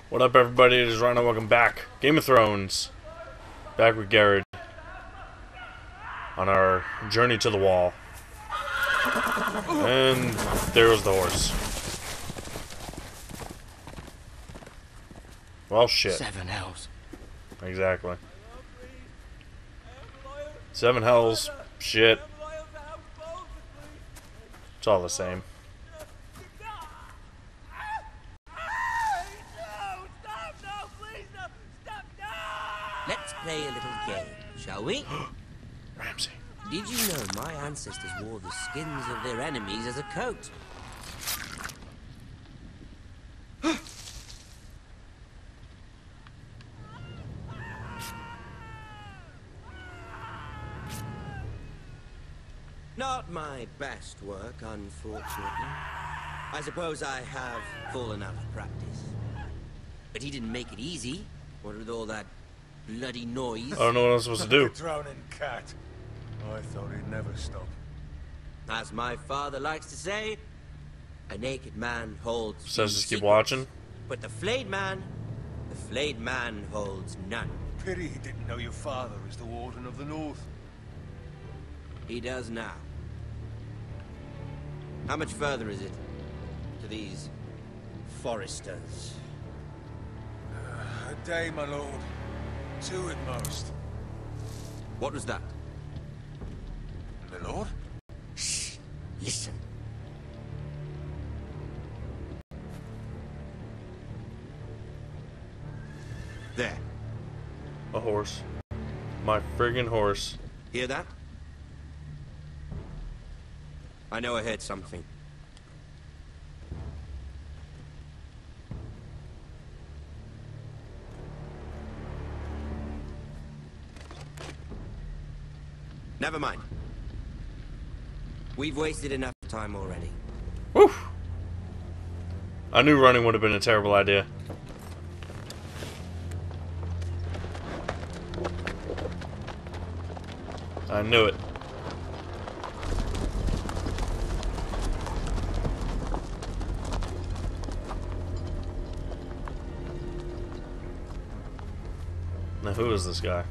What up, everybody? It is Rhino. Welcome back. Game of Thrones. Back with Garrett on our journey to the wall. And there was the horse. Well, shit. 7 hells. Exactly. 7 hells. Shit. It's all the same. Let's play a little game, shall we? Ramsay. Did you know my ancestors wore the skins of their enemies as a coat? Not my best work, unfortunately. I suppose I have fallen out of practice. But he didn't make it easy. What with all that bloody noise? I don't know what I'm supposed to do. Like a drowning cat. I thought he'd never stop. As my father likes to say, a naked man holds So just keep secrets, watching. but the flayed man holds none. Pity he didn't know your father is the Warden of the North. He does now. How much further is it to these foresters? A day, my lord. 2 at most. What was that? My lord? Shh! Listen. There. A horse. My friggin' horse. Hear that? I know I heard something. Never mind. We've wasted enough time already. Woo! I knew running would have been a terrible idea. I knew it. Now, who is this guy?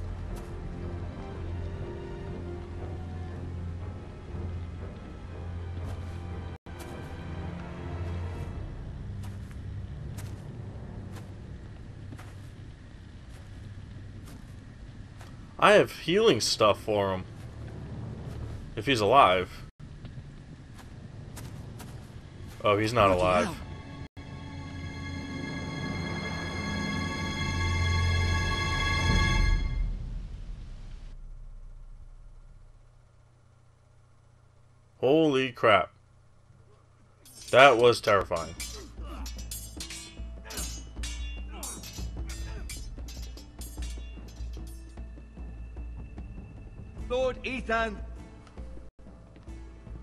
I have healing stuff for him. If he's alive. Oh, he's not alive. Holy crap. That was terrifying. Lord Ethan,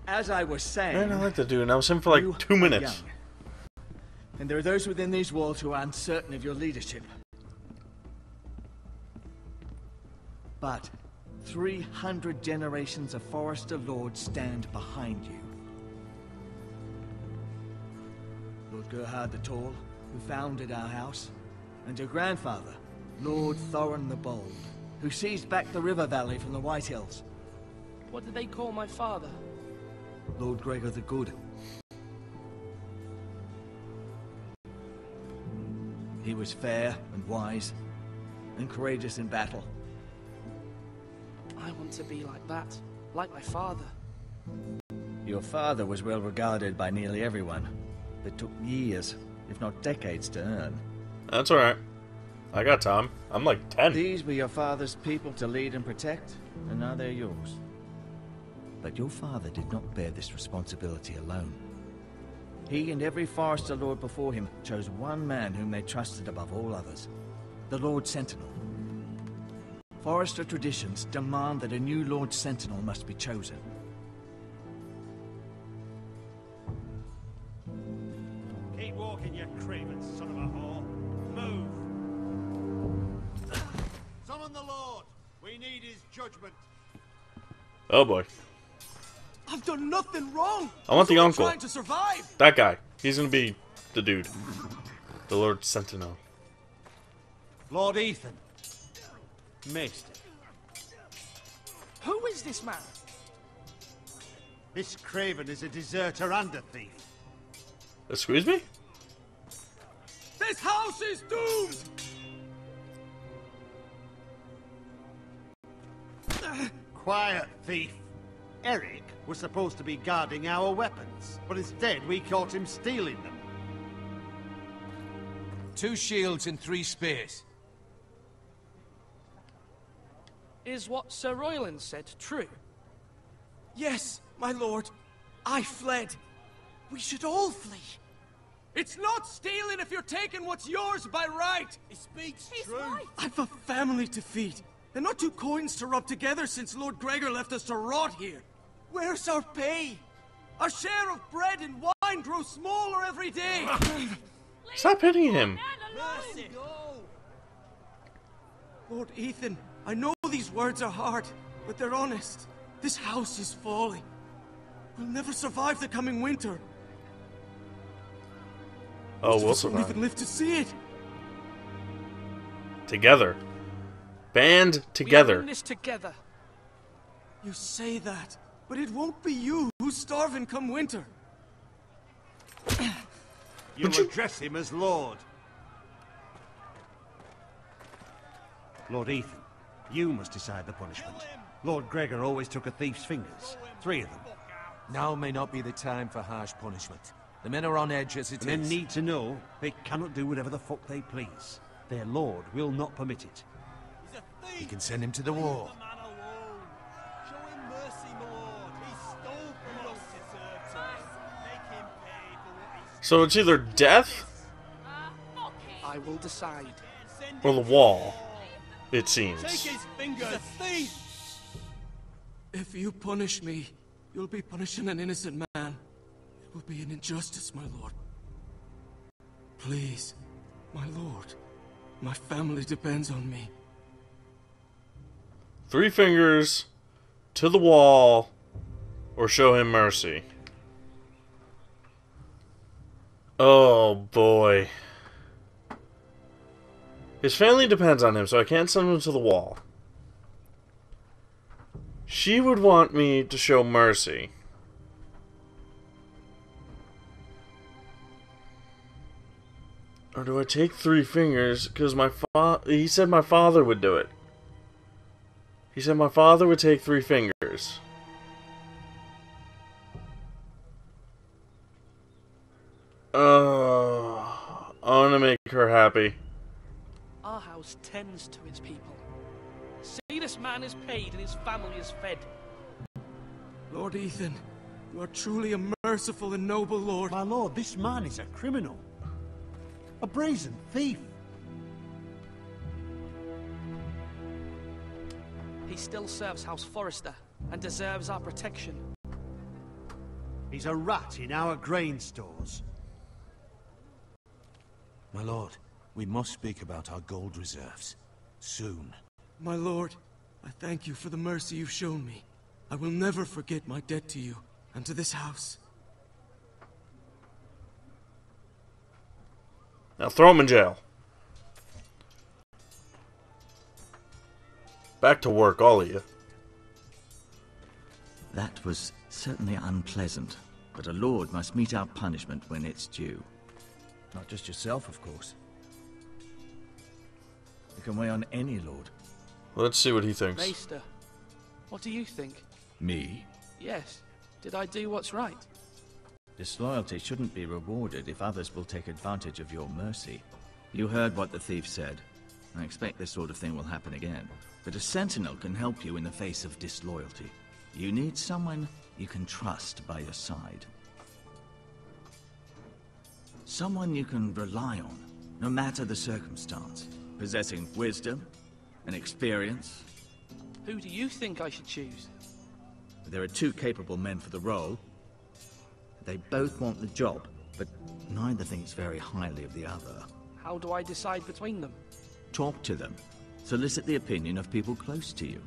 as I was saying, Man, I like that dude, and I was him for like 2 minutes. young. And there are those within these walls who are uncertain of your leadership. But 300 generations of Forester Lords stand behind you. Lord Gerhard the Tall, who founded our house, and your grandfather, Lord Thorin the Bold, who seized back the river valley from the White Hills. What did they call my father? Lord Gregor the Good. He was fair and wise, and courageous in battle. I want to be like that, like my father. Your father was well regarded by nearly everyone, but took years, if not decades, to earn. That's alright. I got time. I'm like 10. These were your father's people to lead and protect, and now they're yours. But your father did not bear this responsibility alone. He and every Forester Lord before him chose one man whom they trusted above all others, the Lord Sentinel. Forester traditions demand that a new Lord Sentinel must be chosen. Keep walking, you craven son of a whore. Move! Summon the Lord! We need his judgment. Oh boy. I've done nothing wrong! I want the uncle. Trying to survive! That guy. He's gonna be the dude. The Lord Sentinel. Lord Ethan. Maester. Who is this man? This craven is a deserter and a thief. Excuse me? This house is doomed! Quiet, thief. Eric was supposed to be guarding our weapons, but instead we caught him stealing them. 2 shields and 3 spears. Is what Sir Royland said true? Yes, my lord. I fled. We should all flee. It's not stealing if you're taking what's yours by right. He speaks He's true. right. I've a family to feed, and not 2 coins to rub together since Lord Gregor left us to rot here. Where's our pay? Our share of bread and wine grows smaller every day. Stop hitting him. Mercy. Lord Ethan, I know these words are hard, but they're honest. This house is falling. We'll never survive the coming winter. Oh, Most of we'll us won't survive. even live to see it. Together. Band We are together. in this together. You say that, but it won't be you who's starving come winter. You'll address him as Lord. Lord Ethan, you must decide the punishment. Lord Gregor always took a thief's fingers. 3 of them. Now may not be the time for harsh punishment. The men are on edge as it And men is. need to know they cannot do whatever the fuck they please. Their lord will not permit it. You can send him to the war. So it's either death I will decide. or the wall, it seems. fingers. If you punish me, you'll be punishing an innocent man. It will be an injustice, my lord. Please, my lord. My family depends on me. 3 fingers to the wall or show him mercy. Oh boy. His family depends on him, so I can't send him to the wall. She would want me to show mercy. Or do I take 3 fingers? Because he said my father would do it. He said my father would take 3 fingers. I want to make her happy. Our house tends to its people. See, this man is paid and his family is fed. Lord Ethan, you are truly a merciful and noble lord. My lord, this man is a criminal. A brazen thief. He still serves House Forrester and deserves our protection. He's a rat in our grain stores. My lord, we must speak about our gold reserves. Soon. My lord, I thank you for the mercy you've shown me. I will never forget my debt to you and to this house. Now throw him in jail. Back to work, all of you. That was certainly unpleasant, but a lord must mete out punishment when it's due. Not just yourself, of course. You can weigh on any lord. Let's see what he thinks. Maester, what do you think? Me? Yes. Did I do what's right? Disloyalty shouldn't be rewarded if others will take advantage of your mercy. You heard what the thief said. I expect this sort of thing will happen again. But a sentinel can help you in the face of disloyalty. You need someone you can trust by your side. Someone you can rely on, no matter the circumstance. Possessing wisdom and experience. Who do you think I should choose? There are 2 capable men for the role. They both want the job, but neither thinks very highly of the other. How do I decide between them? Talk to them. Solicit the opinion of people close to you.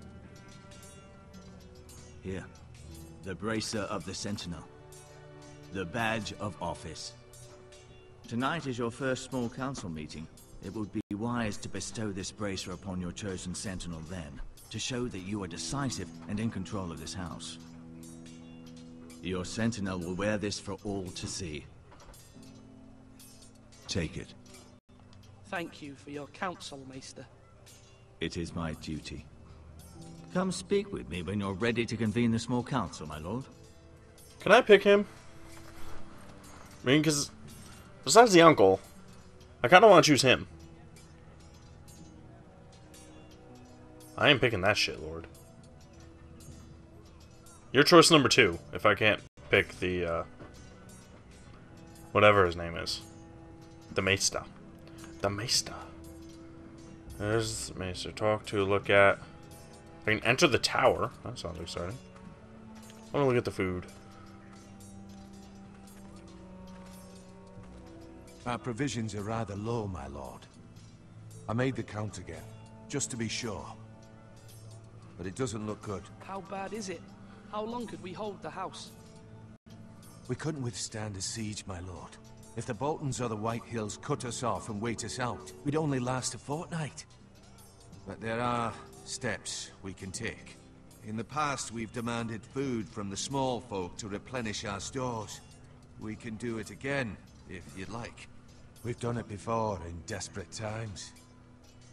Here, the bracer of the Sentinel. The badge of office. Tonight is your first small council meeting. It would be wise to bestow this bracer upon your chosen sentinel then, to show that you are decisive and in control of this house. Your sentinel will wear this for all to see. Take it. Thank you for your counsel, Maester. It is my duty. Come speak with me when you're ready to convene the small council, my lord. Can I pick him? I mean, because besides the uncle, I kind of want to choose him. I ain't picking that shit, Lord. Your choice number 2, if I can't pick the, whatever his name is. The Maester. The Maester. There's the Maester. Talk to, look at. I can enter the tower. That sounds exciting. I want to look at the food. Our provisions are rather low, my lord. I made the count again, just to be sure. But it doesn't look good. How bad is it? How long could we hold the house? We couldn't withstand a siege, my lord. If the Boltons or the White Hills cut us off and wait us out, we'd only last a fortnight. But there are steps we can take. In the past, we've demanded food from the small folk to replenish our stores. We can do it again, if you'd like. We've done it before in desperate times.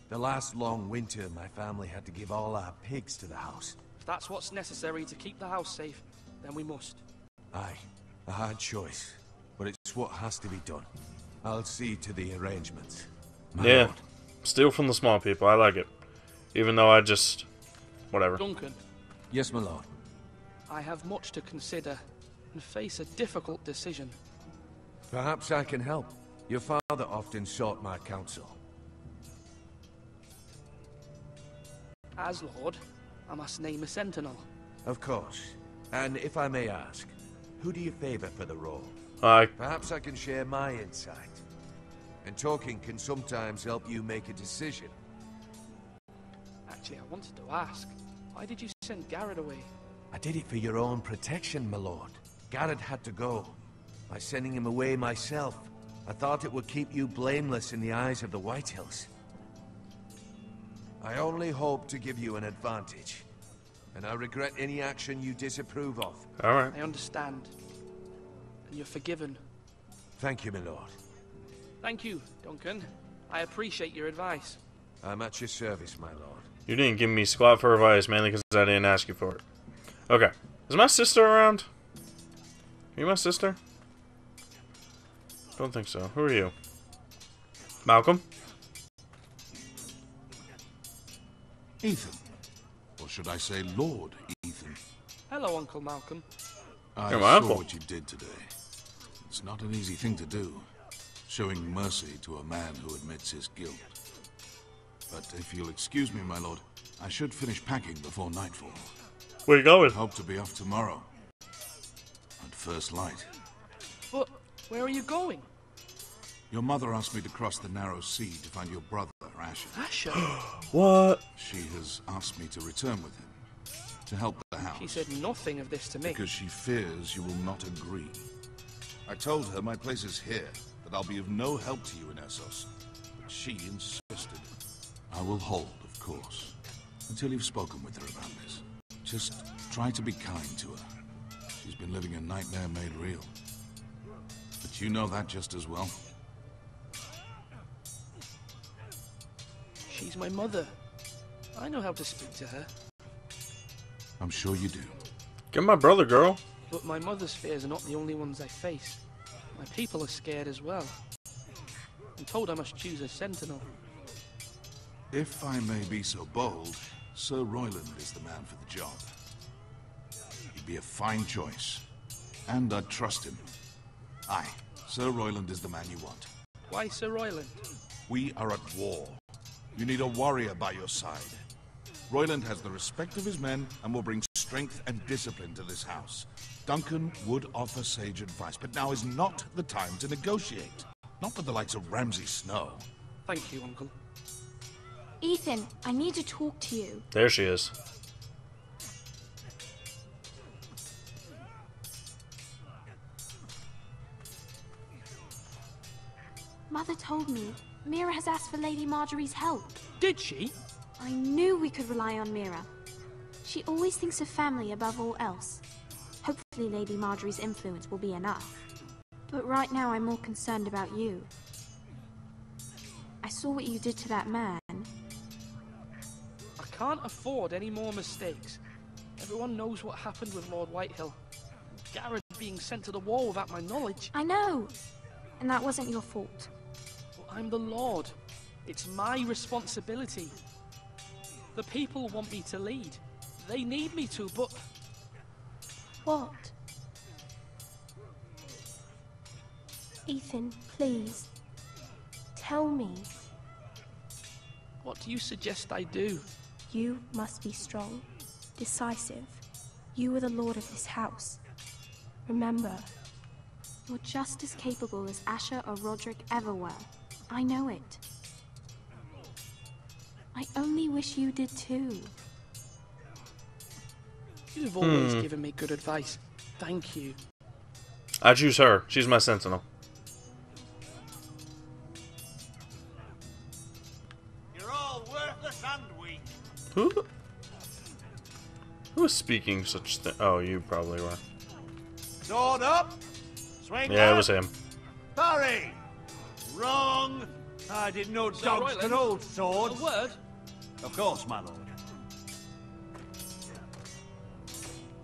The last long winter, my family had to give all our pigs to the house. If that's what's necessary to keep the house safe, then we must. Aye, a hard choice, but it's what has to be done. I'll see to the arrangements. My Yeah, lord. steal from the small people. I like it. Even though I just... whatever. Duncan, Yes, my lord. I have much to consider and face a difficult decision. Perhaps I can help. Your father often sought my counsel. As Lord, I must name a sentinel. Of course. And if I may ask, who do you favor for the role? Perhaps I can share my insight. And talking can sometimes help you make a decision. Actually, I wanted to ask, why did you send Garrett away? I did it for your own protection, my lord. Garrett had to go. By sending him away myself, I thought it would keep you blameless in the eyes of the White Hills. I only hope to give you an advantage. And I regret any action you disapprove of. Alright. I understand. And you're forgiven. Thank you, my lord. Thank you, Duncan. I appreciate your advice. I'm at your service, my lord. You didn't give me squat for advice, mainly because I didn't ask you for it. Okay. Is my sister around? Are you my sister? Don't think so. Who are you? Malcolm? Ethan. Or should I say Lord Ethan? Hello, Uncle Malcolm. I You're my saw uncle. what you did today. It's not an easy thing to do, showing mercy to a man who admits his guilt. But if you'll excuse me, my lord, I should finish packing before nightfall. Where you going? Hope to be off tomorrow. At first light. But where are you going? Your mother asked me to cross the narrow sea to find your brother, Asher. Asher? What? She has asked me to return with him, to help the house. She said nothing of this to me. Because she fears you will not agree. I told her my place is here, that I'll be of no help to you in Essos. But she insisted. I will hold, of course, until you've spoken with her about this. Just try to be kind to her. She's been living a nightmare made real. But you know that just as well. She's my mother. I know how to speak to her. I'm sure you do. Get my brother, girl. But my mother's fears are not the only ones I face. My people are scared as well. I'm told I must choose a sentinel. If I may be so bold, Sir Royland is the man for the job. He'd be a fine choice. And I'd trust him. Aye, Sir Royland is the man you want. Why Sir Royland? We are at war. You need a warrior by your side. Royland has the respect of his men and will bring strength and discipline to this house. Duncan would offer sage advice, but now is not the time to negotiate. Not with the likes of Ramsay Snow. Thank you, Uncle. Ethan, I need to talk to you. There she is. Mother told me Mira has asked for Lady Marjorie's help. Did she? I knew we could rely on Mira. She always thinks of family above all else. Hopefully Lady Marjorie's influence will be enough. But right now I'm more concerned about you. I saw what you did to that man. I can't afford any more mistakes. Everyone knows what happened with Lord Whitehill. Garrett being sent to the wall without my knowledge. I know. And that wasn't your fault. But I'm the Lord. It's my responsibility. The people want me to lead. They need me to, but... What? Ethan, please. Tell me. What do you suggest I do? You must be strong, decisive. You are the lord of this house. Remember, you're just as capable as Asher or Roderick ever were. I know it. I only wish you did too. You've always given me good advice. Thank you. I choose her. She's my sentinel. You're all worthless and weak. Who is speaking such thing? Oh, you probably were. Sword up. Swing Yeah, up. it was him. Parry. Wrong. I didn't know Sir dogs Royland, could hold A swords. word? Of course, my lord.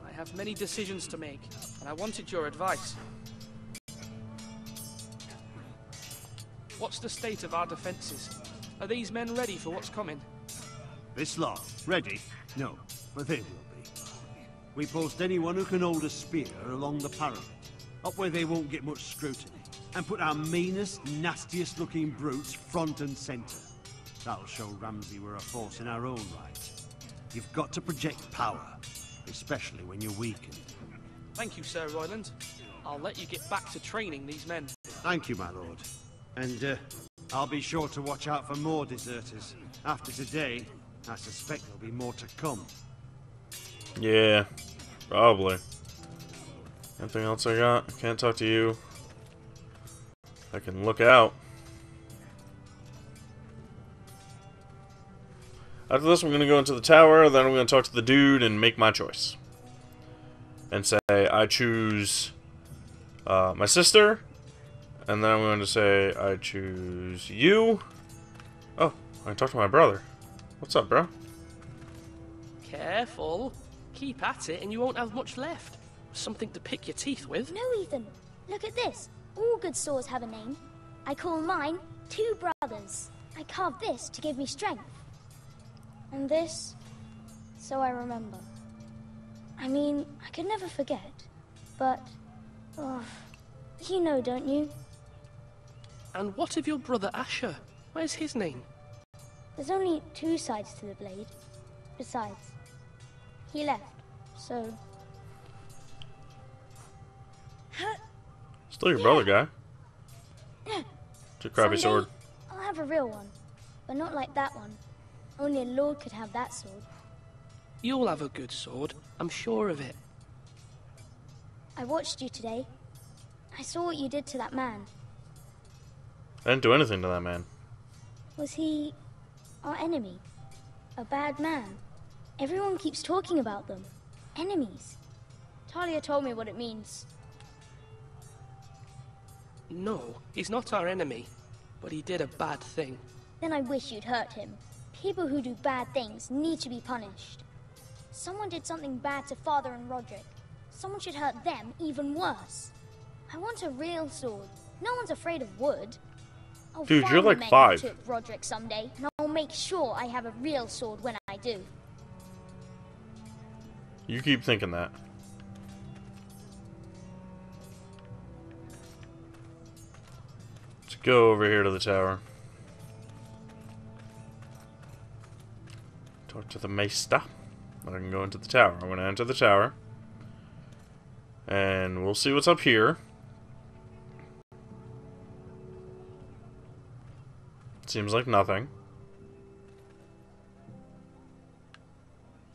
I have many decisions to make, and I wanted your advice. What's the state of our defences? Are these men ready for what's coming? This lot, ready? No, but they will be. We post anyone who can hold a spear along the parapet, up where they won't get much scrutiny, and put our meanest, nastiest looking brutes front and centre. That'll show Ramsay we're a force in our own right. You've got to project power, especially when you're weakened. Thank you, Sir Royland. I'll let you get back to training these men. Thank you, my lord. And I'll be sure to watch out for more deserters. After today, I suspect there'll be more to come. Yeah, probably. Anything else I got? I can't talk to you. I can look out. After this, I'm going to go into the tower, then I'm going to talk to the dude and make my choice. And say, I choose my sister, and then I'm going to say, I choose you. Oh, I can talk to my brother. What's up, bro? Careful. Keep at it and you won't have much left. Something to pick your teeth with. No, Ethan. Look at this. All good swords have a name. I call mine Two Brothers. I carved this to give me strength. And this, so I remember. I mean, I could never forget. But, oh, you know, don't you? And what of your brother Asher? Where's his name? There's only two sides to the blade. Besides, he left, so... Still your brother, guy. It's a crappy sword. I'll have a real one, but not like that one. Only a lord could have that sword. You'll have a good sword. I'm sure of it. I watched you today. I saw what you did to that man. I didn't do anything to that man. Was he our enemy? A bad man? Everyone keeps talking about them. Enemies. Talia told me what it means. No, he's not our enemy, but he did a bad thing. Then I wish you'd hurt him. People who do bad things need to be punished. Someone did something bad to Father and Roderick. Someone should hurt them even worse. I want a real sword. No one's afraid of wood. I'll Dude, find you're the like men who 5. took Roderick someday, and I'll make sure I have a real sword when I do. You keep thinking that. Let's go over here to the tower. Talk to the Maester. Then I can go into the tower. I'm going to enter the tower. And we'll see what's up here. Seems like nothing.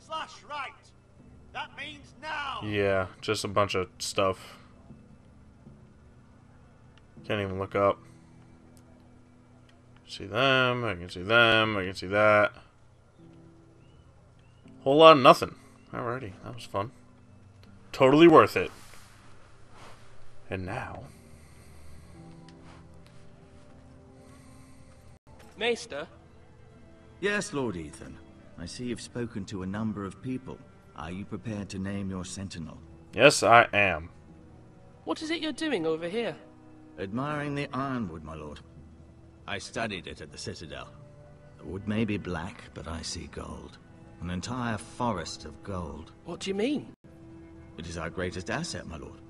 Slash right. That means now. Yeah, just a bunch of stuff. Can't even look up. See them, I can see them, I can see that. Whole lot of nothing. Alrighty, that was fun. Totally worth it. And now... Maester? Yes, Lord Ethan. I see you've spoken to a number of people. Are you prepared to name your sentinel? Yes, I am. What is it you're doing over here? Admiring the ironwood, my lord. I studied it at the Citadel. The wood may be black, but I see gold. An entire forest of gold. What do you mean? It is our greatest asset, my lord.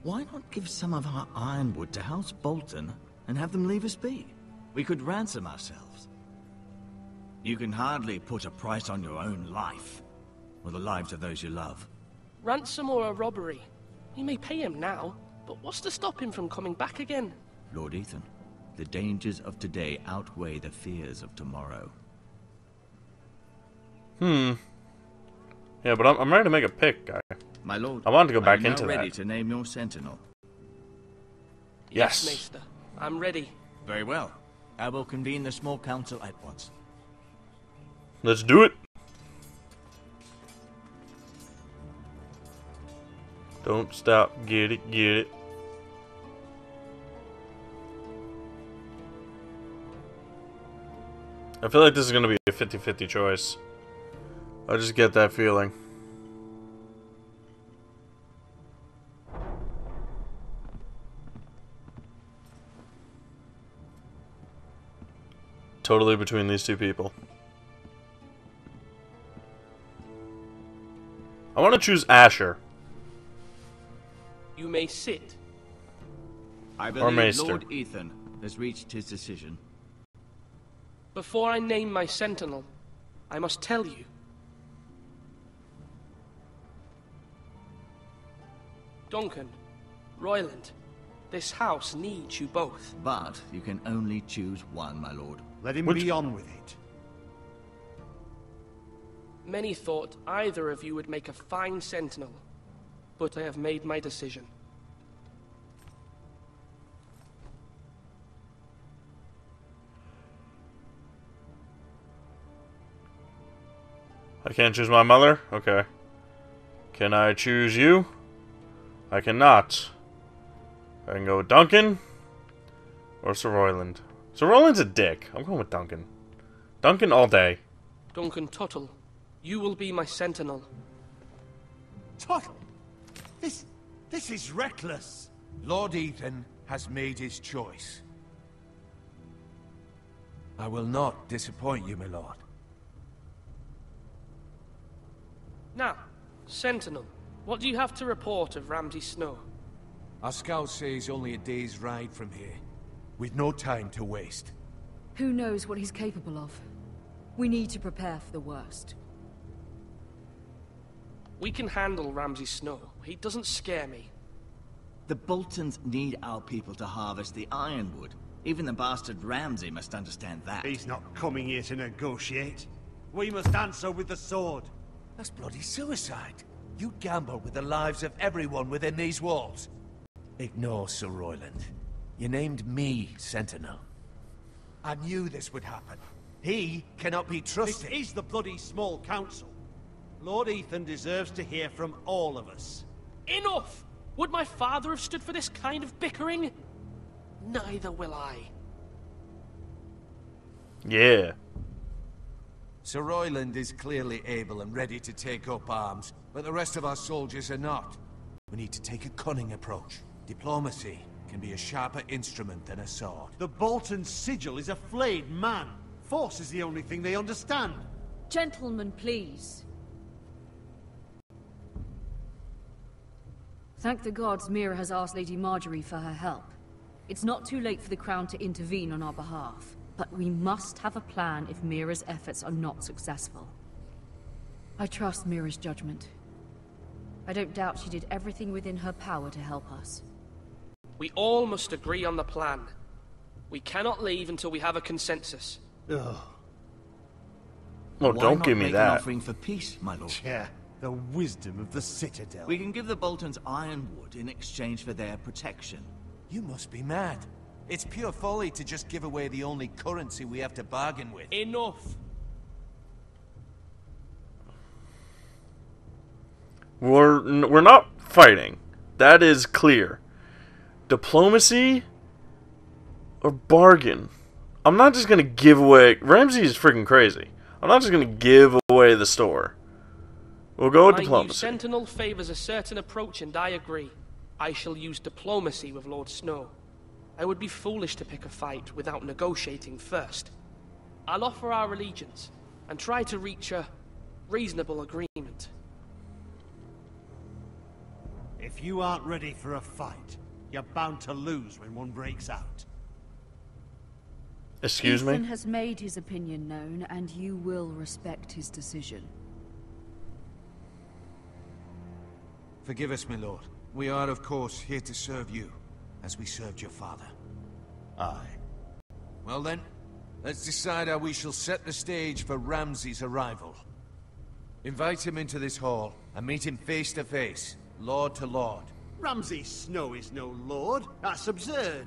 Why not give some of our ironwood to House Bolton and have them leave us be? We could ransom ourselves. You can hardly put a price on your own life, or the lives of those you love. Ransom or a robbery? We may pay him now, but what's to stop him from coming back again? Lord Ethan, the dangers of today outweigh the fears of tomorrow. Yeah, but I'm ready to make a pick, guy. My lord, I wanted to go back are you into now ready that. to name your sentinel? Yes. Maester. I'm ready. Very well. I will convene the small council at once. Let's do it. Don't stop. Get it, get it. I feel like this is going to be a 50-50 choice. I just get that feeling. Totally between these two people. I want to choose Asher. You may sit. I Or believe Maester. Lord Ethan has reached his decision. Before I name my sentinel, I must tell you. Duncan, Royland, this house needs you both. But you can only choose one, my lord. Let him Which- be on with it. Many thought either of you would make a fine sentinel, but I have made my decision. I can't choose my mother? Okay. Can I choose you? I cannot. I can go with Duncan or Sir Royland. Sir Royland's a dick. I'm going with Duncan. Duncan all day. Duncan Tuttle, you will be my sentinel. Tuttle! This is reckless. Lord Ethan has made his choice. I will not disappoint you, my lord. Now, sentinel, what do you have to report of Ramsay Snow? Our scouts say he's only a day's ride from here, with no time to waste. Who knows what he's capable of? We need to prepare for the worst. We can handle Ramsay Snow. He doesn't scare me. The Boltons need our people to harvest the ironwood. Even the bastard Ramsay must understand that. He's not coming here to negotiate. We must answer with the sword. That's bloody suicide. You gamble with the lives of everyone within these walls. Ignore Sir Royland. You named me Sentinel. I knew this would happen. He cannot be trusted. This is the bloody small council. Lord Ethan deserves to hear from all of us. Enough! Would my father have stood for this kind of bickering? Neither will I. Yeah. Sir Royland is clearly able and ready to take up arms, but the rest of our soldiers are not. We need to take a cunning approach. Diplomacy can be a sharper instrument than a sword. The Bolton sigil is a flayed man. Force is the only thing they understand. Gentlemen, please. Thank the gods Mira has asked Lady Marjorie for her help. It's not too late for the Crown to intervene on our behalf, but we must have a plan if Mira's efforts are not successful. I trust Mira's judgment. I don't doubt she did everything within her power to help us. We all must agree on the plan. We cannot leave until we have a consensus. Ugh. Well, Why don't not give me make an that. offering for peace, my lord? Yeah, the wisdom of the Citadel. We can give the Boltons ironwood in exchange for their protection. You must be mad. It's pure folly to just give away the only currency we have to bargain with. Enough. We're not fighting. That is clear. Diplomacy or bargain? I'm not just gonna give away. Ramsey is freaking crazy. I'm not just gonna give away the store. We'll go with diplomacy. Sentinel favors a certain approach, and I agree. I shall use diplomacy with Lord Snow. I would be foolish to pick a fight without negotiating first. I'll offer our allegiance and try to reach a reasonable agreement. If you aren't ready for a fight, you're bound to lose when one breaks out. Excuse me? Ethan has made his opinion known, and you will respect his decision. Forgive us, my lord. We are, of course, here to serve you, as we served your father. Aye. Well then, let's decide how we shall set the stage for Ramsay's arrival. Invite him into this hall, and meet him face to face, lord to lord. Ramsay Snow is no lord. That's absurd.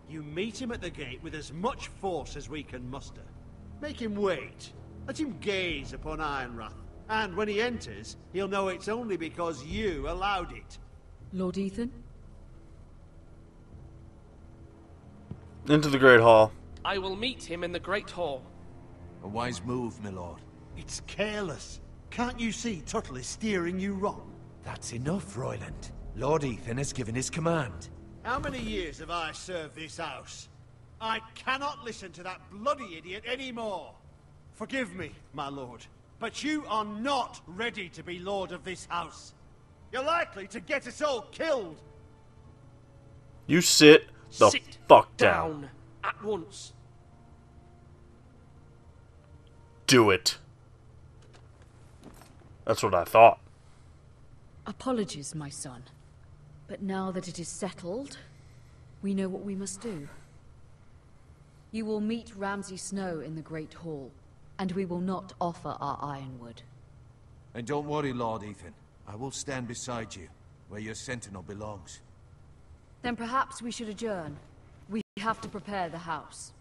You meet him at the gate with as much force as we can muster. Make him wait. Let him gaze upon Ironrath. And when he enters, he'll know it's only because you allowed it. Lord Ethan? Into the Great Hall. I will meet him in the Great Hall. A wise move, my lord. It's careless. Can't you see Tuttle is steering you wrong? That's enough, Royland. Lord Ethan has given his command. How many years have I served this house? I cannot listen to that bloody idiot anymore. Forgive me, my lord, but you are not ready to be lord of this house. You're likely to get us all killed. You sit the fuck down. At once. Do it. That's what I thought. Apologies, my son. But now that it is settled, we know what we must do. You will meet Ramsay Snow in the Great Hall, and we will not offer our ironwood. And don't worry, Lord Ethan. I will stand beside you, where your sentinel belongs. Then perhaps we should adjourn. We have to prepare the house.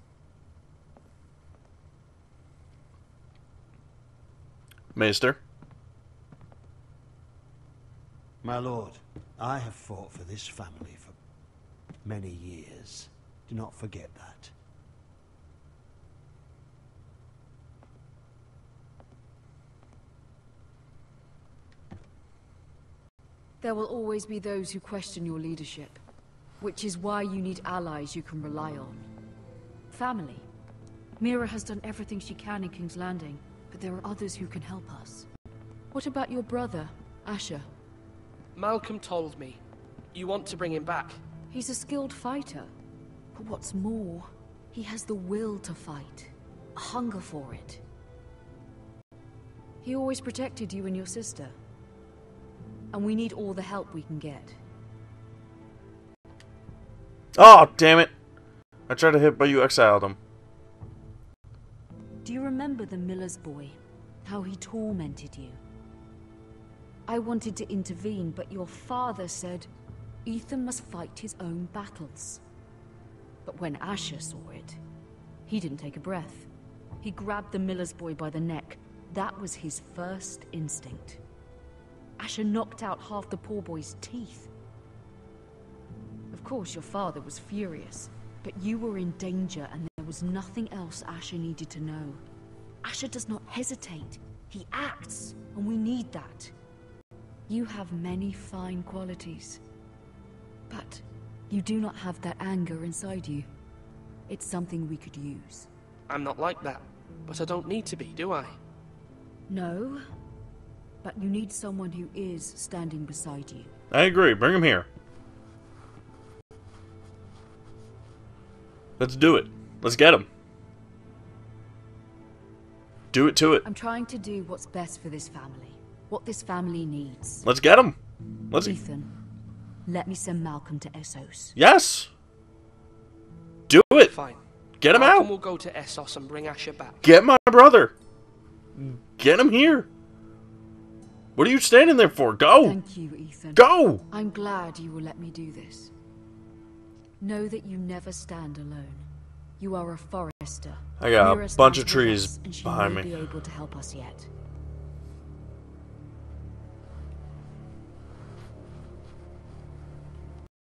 Maester? My lord, I have fought for this family for many years. Do not forget that. There will always be those who question your leadership, which is why you need allies you can rely on. Family. Mira has done everything she can in King's Landing, but there are others who can help us. What about your brother, Asher? Malcolm told me. You want to bring him back? He's a skilled fighter. But what's more, he has the will to fight. A hunger for it. He always protected you and your sister. And we need all the help we can get. Oh, damn it. I tried to hit, but you exiled him. Do you remember the miller's boy? How he tormented you? I wanted to intervene, but your father said Ethan must fight his own battles. But when Asher saw it, he didn't take a breath. He grabbed the miller's boy by the neck. That was his first instinct. Asher knocked out half the poor boy's teeth. Of course, your father was furious, but you were in danger and there was nothing else Asher needed to know. Asher does not hesitate. He acts, and we need that. You have many fine qualities, but you do not have that anger inside you. It's something we could use. I'm not like that, but I don't need to be, do I? No, but you need someone who is standing beside you. I agree. Bring him here. Let's do it. Let's get him. Do it to it. I'm trying to do what's best for this family. What this family needs. Let's get him. Let's. Ethan, let me send Malcolm to Essos. Yes. Do it. Fine. Get him Malcolm out. will go to Essos and bring Asher back. Get my brother. Get him here. What are you standing there for? Go. Thank you, Ethan. Go. I'm glad you will let me do this. Know that you never stand alone. You are a forester. I got Mira a bunch of stands with trees us, and she behind may me. be able to help us yet.